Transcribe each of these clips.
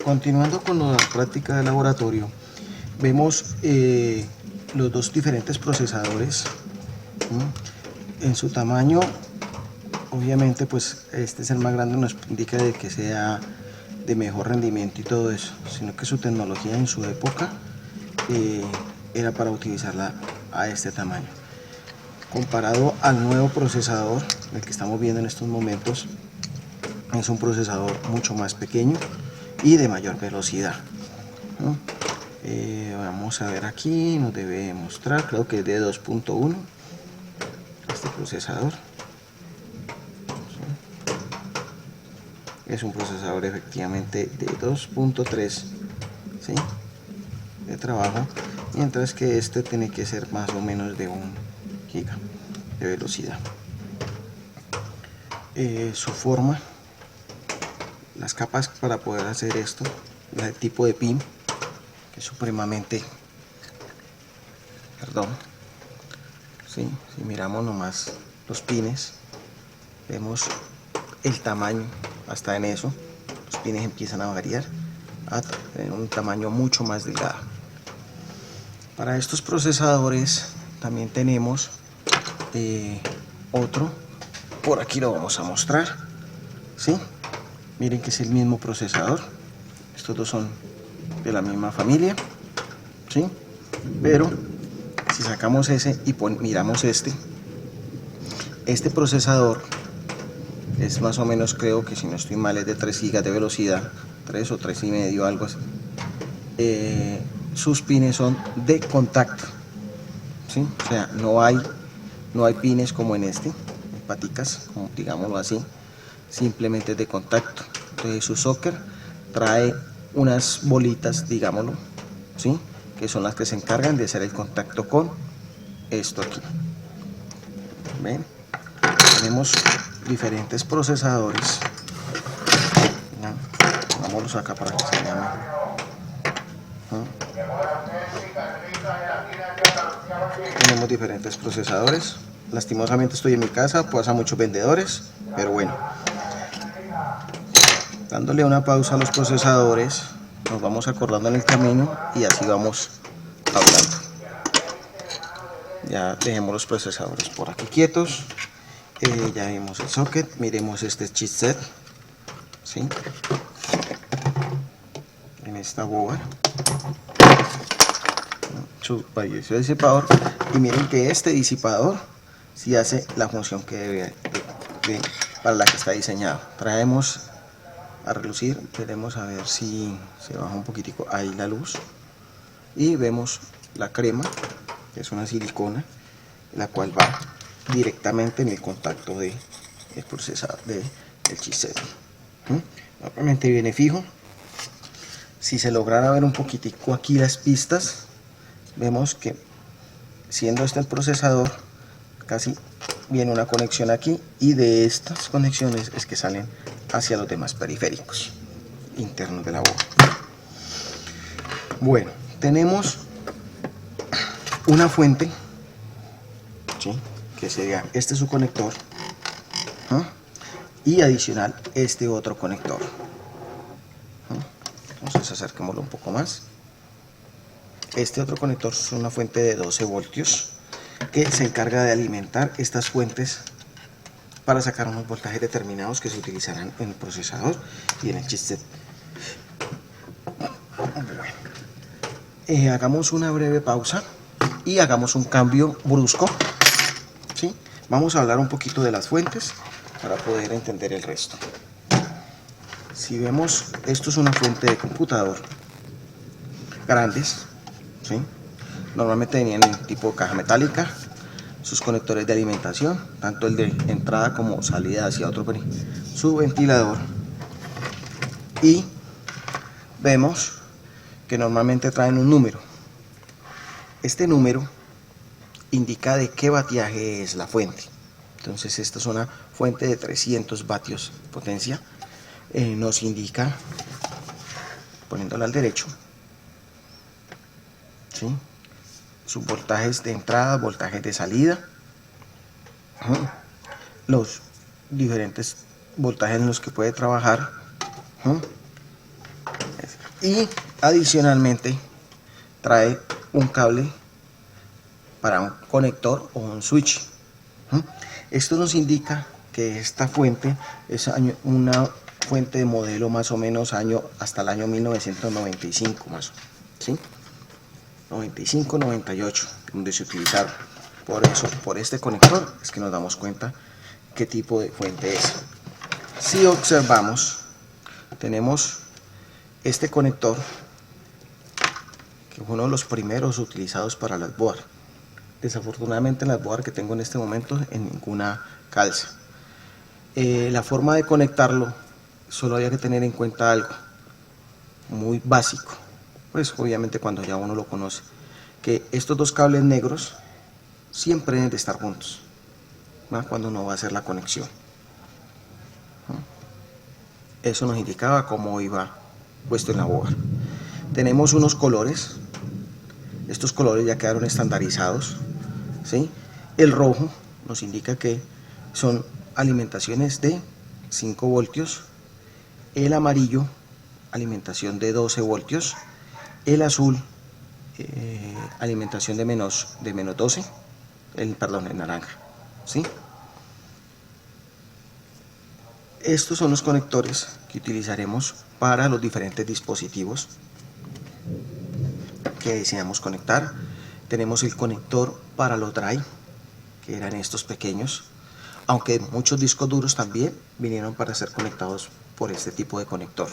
Continuando con la práctica de laboratorio, vemos los dos diferentes procesadores. En su tamaño, obviamente, pues este es el más grande, nos indica de que sea de mejor rendimiento y todo eso, sino que su tecnología en su época era para utilizarla a este tamaño. Comparado al nuevo procesador, el que estamos viendo en estos momentos, es un procesador mucho más pequeño y de mayor velocidad, ¿no? Vamos a ver aquí, nos debe mostrar, creo que es de 2.1 este procesador. Es un procesador efectivamente de 2.3, ¿sí?, de trabajo, mientras que este tiene que ser más o menos de 1 giga de velocidad. Su forma, las capas para poder hacer esto, el tipo de pin, que es supremamente, ¿sí? Si miramos nomás los pines, vemos el tamaño, hasta en eso los pines empiezan a variar a tener un tamaño mucho más delgado. Para estos procesadores también tenemos otro, por aquí lo vamos a mostrar, ¿sí? Miren que es el mismo procesador, estos dos son de la misma familia, ¿sí? Pero si sacamos ese y miramos este procesador es más o menos, creo que si no estoy mal, es de 3 GB de velocidad, 3 o 3,5, algo así. Sus pines son de contacto, ¿sí? O sea, no hay pines como en este, paticas, como digámoslo así, simplemente de contacto. Entonces su socket trae unas bolitas, digámoslo, ¿sí?, que son las que se encargan de hacer el contacto con esto aquí. ¿Ven? Tenemos diferentes procesadores. Vámonos acá para que se vea mejor. Tenemos diferentes procesadores. Lastimosamente estoy en mi casa, pasa muchos vendedores, pero bueno. Dándole una pausa a los procesadores, nos vamos acordando en el camino y así vamos hablando. Ya dejemos los procesadores por aquí quietos. Ya vimos el socket, miremos este chipset, ¿sí?, en esta board, su disipador, y miren que este disipador sí hace la función que debe para la que está diseñado. Traemos a relucir, veremos a ver si se baja un poquitico ahí la luz, y vemos la crema, que es una silicona, la cual va directamente en el contacto del procesador del chipset. Obviamente viene fijo. Si se lograra ver un poquitico aquí las pistas, vemos que siendo este el procesador, casi viene una conexión aquí, y de estas conexiones es que salen hacia los demás periféricos internos de la board. Bueno, tenemos una fuente, ¿sí?, que sería este su conector, y adicional este otro conector. Entonces acerquémoslo un poco más. Este otro conector es una fuente de 12 voltios que se encarga de alimentar estas fuentes para sacar unos voltajes determinados que se utilizarán en el procesador y en el chipset. Hagamos una breve pausa y hagamos un cambio brusco, ¿sí? Vamos a hablar un poquito de las fuentes para poder entender el resto. Si vemos, esto es una fuente de computador grandes, ¿sí? Normalmente venían en tipo caja metálica, sus conectores de alimentación, tanto el de entrada como salida hacia otro, su ventilador, y vemos que normalmente traen un número. Este número indica de qué vatiaje es la fuente. Entonces esta es una fuente de 300 vatios de potencia. Nos indica, poniéndola al derecho, ¿sí?, sus voltajes de entrada, voltajes de salida, los diferentes voltajes en los que puede trabajar, y adicionalmente trae un cable para un conector o un switch. Esto nos indica que esta fuente es una fuente de modelo más o menos hasta el año 1995 más, ¿sí? 95-98, donde se utilizaron. Por eso, por este conector es que nos damos cuenta qué tipo de fuente es. Si observamos, tenemos este conector, que fue uno de los primeros utilizados para las board. Desafortunadamente en las board que tengo en este momento en ninguna calza. La forma de conectarlo, solo había que tener en cuenta algo muy básico, pues obviamente cuando ya uno lo conoce, que estos dos cables negros siempre deben de estar juntos, ¿no? Cuando uno va a hacer la conexión, ¿no? Eso nos indicaba cómo iba puesto en la board. Tenemos unos colores, estos colores ya quedaron estandarizados, ¿sí? El rojo nos indica que son alimentaciones de 5 voltios, el amarillo alimentación de 12 voltios, el azul alimentación de menos 12, el naranja, ¿sí? Estos son los conectores que utilizaremos para los diferentes dispositivos que deseamos conectar. Tenemos el conector para los drive, que eran estos pequeños, aunque muchos discos duros también vinieron para ser conectados por este tipo de conector.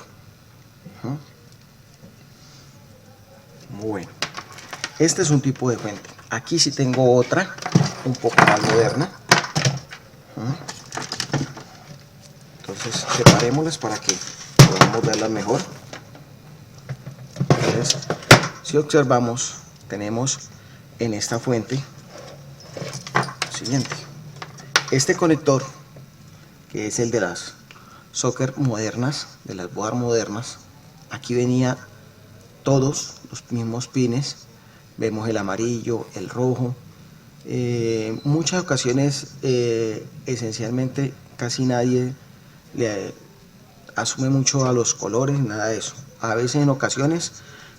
Bueno, este es un tipo de fuente. Aquí sí tengo otra, un poco más moderna. Entonces separémoslas para que podamos verlas mejor. Entonces, si observamos, tenemos en esta fuente siguiente. Este conector, que es el de las Soccer modernas, de las board modernas, aquí venía todos los mismos pines. Vemos el amarillo, el rojo. Muchas ocasiones, esencialmente, casi nadie le asume mucho a los colores, nada de eso. A veces, en ocasiones,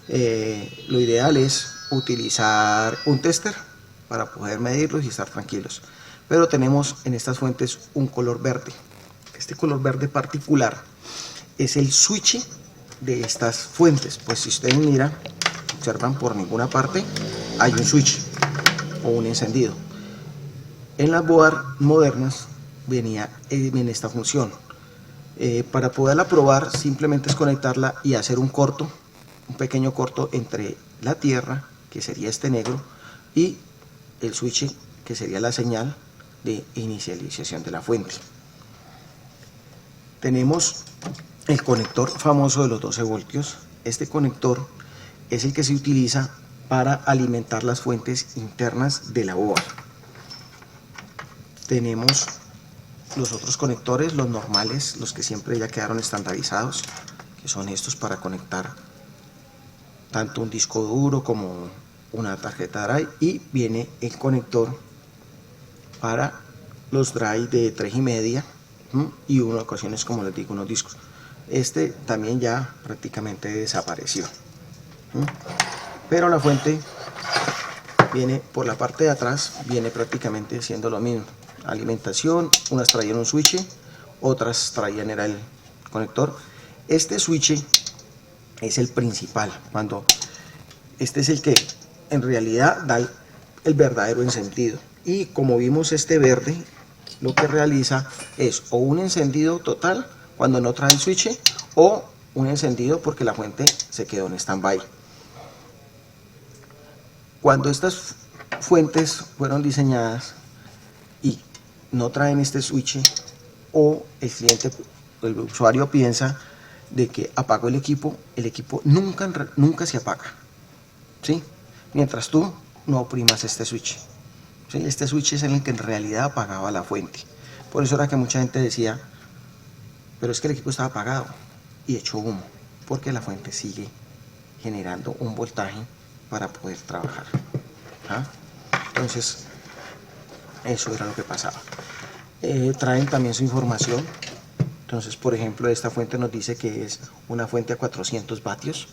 lo ideal es utilizar un tester para poder medirlos y estar tranquilos. Pero tenemos en estas fuentes un color verde. Este color verde particular es el switch de estas fuentes. Pues si ustedes miran, observan, por ninguna parte hay un switch o un encendido. En las board modernas venía en esta función. Para poderla probar, simplemente es conectarla y hacer un pequeño corto entre la tierra, que sería este negro, y el switch, que sería la señal de inicialización de la fuente. Tenemos el conector famoso de los 12 voltios. Este conector es el que se utiliza para alimentar las fuentes internas de la board. Tenemos los otros conectores, los normales, los que siempre ya quedaron estandarizados, que son estos para conectar tanto un disco duro como una tarjeta drive, y viene el conector para los drive de 3,5 y en ocasiones, como les digo, unos discos. Este también ya prácticamente desapareció, pero la fuente viene por la parte de atrás, viene prácticamente siendo lo mismo. Alimentación, unas traían un switch, otras traían era el conector. Este switch es el principal, cuando este es el que en realidad da el verdadero encendido. Y como vimos, este verde lo que realiza es o un encendido total cuando no trae el switch, o un encendido porque la fuente se quedó en stand-by. Cuando estas fuentes fueron diseñadas y no traen este switch, o el cliente, el usuario, piensa de que apagó el equipo nunca se apaga, ¿sí? Mientras tú no oprimas este switch, ¿sí? Este switch es el que en realidad apagaba la fuente. Por eso era que mucha gente decía, pero es que el equipo estaba apagado, y echó humo, porque la fuente sigue generando un voltaje para poder trabajar. Entonces, eso era lo que pasaba. Traen también su información. Entonces, por ejemplo, esta fuente nos dice que es una fuente a 400 vatios.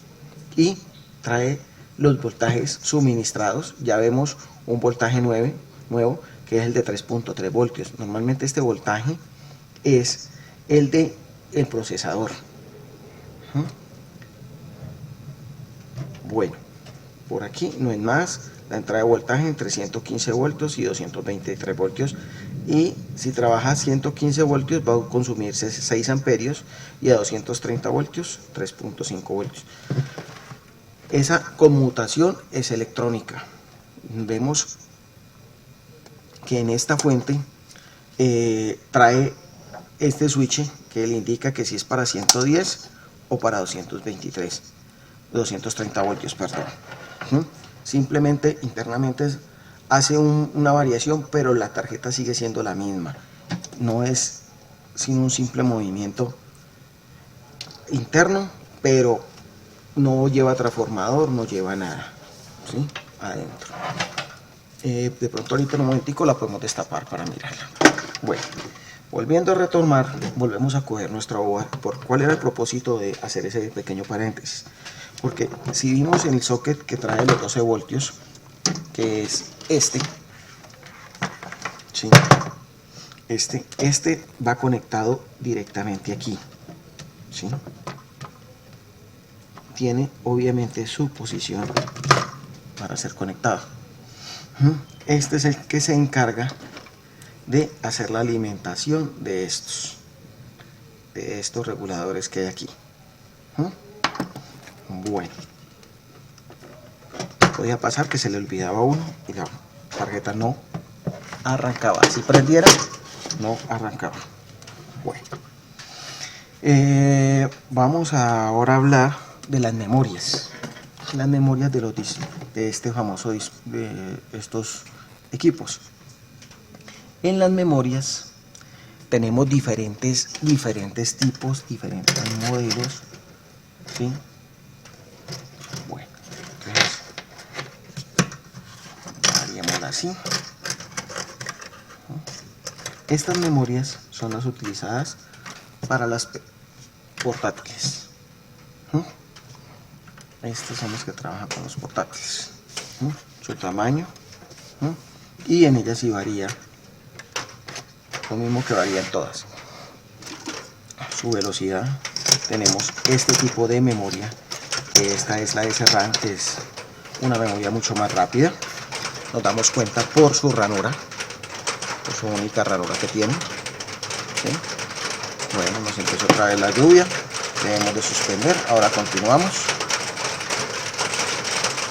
y trae los voltajes suministrados. Ya vemos un voltaje nuevo que es el de 3.3 voltios. Normalmente este voltaje es el de el procesador. Bueno, por aquí no es más. La entrada de voltaje entre 115 voltios y 223 voltios, y si trabaja a 115 voltios va a consumirse 6 amperios y a 230 voltios 3.5 voltios. Esa conmutación es electrónica. Vemos que en esta fuente trae este switch que le indica que si es para 110 o para 230 voltios, perdón. Simplemente internamente hace una variación, pero la tarjeta sigue siendo la misma. No es sino un simple movimiento interno, pero no lleva transformador, no lleva nada, ¿sí? Adentro. De pronto ahorita en un momentico la podemos destapar para mirarla. Bueno, volviendo a retomar, volvemos a coger nuestra boba. ¿Cuál era el propósito de hacer ese pequeño paréntesis? Porque si vimos en el socket que trae los 12 voltios, que es este, ¿sí? Este va conectado directamente aquí, ¿sí? Tiene obviamente su posición para ser conectado. Este es el que se encarga de hacer la alimentación de estos reguladores que hay aquí. Bueno, podía pasar que se le olvidaba uno y la tarjeta no arrancaba. Si prendiera, no arrancaba. Bueno, vamos ahora a hablar de las memorias. Las memorias de este famoso de estos equipos. En las memorias tenemos diferentes tipos, diferentes modelos, ¿sí? Bueno, entonces haríamos así. Estas memorias son las utilizadas para las portátiles. Estos son los que trabajan con los portátiles. Su tamaño, y en ellas sí varía lo mismo que varía en todas. Su velocidad. Tenemos este tipo de memoria, que esta es la SRAM, que es una memoria mucho más rápida. Nos damos cuenta por su ranura, por su única ranura que tiene, ¿sí? Bueno, nos empezó otra vez la lluvia, debemos de suspender, ahora continuamos.